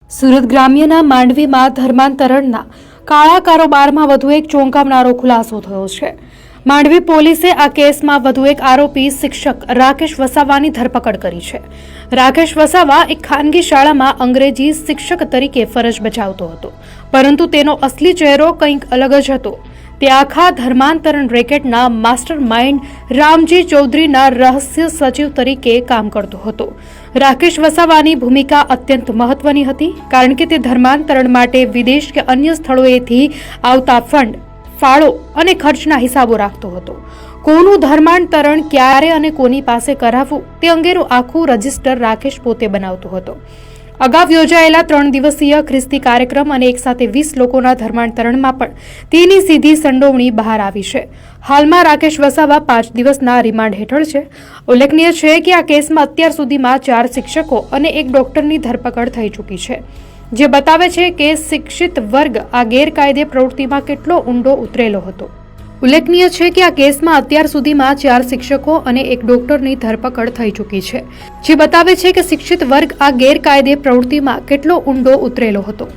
સુરત ગ્રામ્યના માંડવીમાં ધર્માંતરણના કાળા કારોબારમાં વધુ એક ચોંકાવનારો ખુલાસો થયો છે। માંડવી પોલીસે આ કેસમાં વધુ એક આરોપી શિક્ષક રાકેશ વસાવાની ધરપકડ કરી છે। રાકેશ વસાવા એક ખાનગી શાળામાં અંગ્રેજી શિક્ષક તરીકે ફરજ બજાવતો હતો, પરંતુ તેનો અસલી ચહેરો કંઈક અલગ જ હતો। તે આખા ધર્માંતરણ રેકેટના માસ્ટર માઇન્ડ રામજી ચૌધરીના રહસ્ય સચિવ તરીકે કામ કરતો હતો। રાકેશ વસાવાની ભૂમિકા અત્યંત મહત્વની હતી, કારણ કે તે ધર્માંતરણ માટે વિદેશ કે અન્ય સ્થળોએથી આવતા ફંડ, ફાળો અને ખર્ચના હિસાબો રાખતો હતો। કોનું ધર્માંતરણ ક્યારે અને કોની પાસે કરાવવું તે અંગેનું આખું રજિસ્ટર રાકેશ પોતે બનાવતો હતો। અગાઉ યોજાયેલા 3 દિવસીય ખ્રિસ્તી કાર્યક્રમ અને એક સાથે 20 લોકોના ધર્માંતરણમાં પણ તેની સીધી સંડોવણી બહાર આવી છે। હાલમાં રાકેશ વસાવા 5 દિવસના રિમાન્ડ હેઠળ છે। ઉલ્લેખનીય છે કે આ કેસમાં અત્યાર સુધીમાં 4 શિક્ષકો અને એક ડોક્ટરની ધરપકડ થઈ ચૂકી છે, જે બતાવે છે કે શિક્ષિત વર્ગ આ ગેરકાયદે પ્રવૃત્તિમાં કેટલો ઊંડો ઉતરેલો હતો। ઉલ્લેખનીય છે કે આ કેસમાં અત્યાર સુધીમાં 4 શિક્ષકો અને એક ડોક્ટરની ધરપકડ થઈ ચૂકી છે, જે બતાવે છે કે શિક્ષિત વર્ગ આ ગેરકાયદે પ્રવૃત્તિમાં કેટલો ઊંડો ઉતરેલો હતો।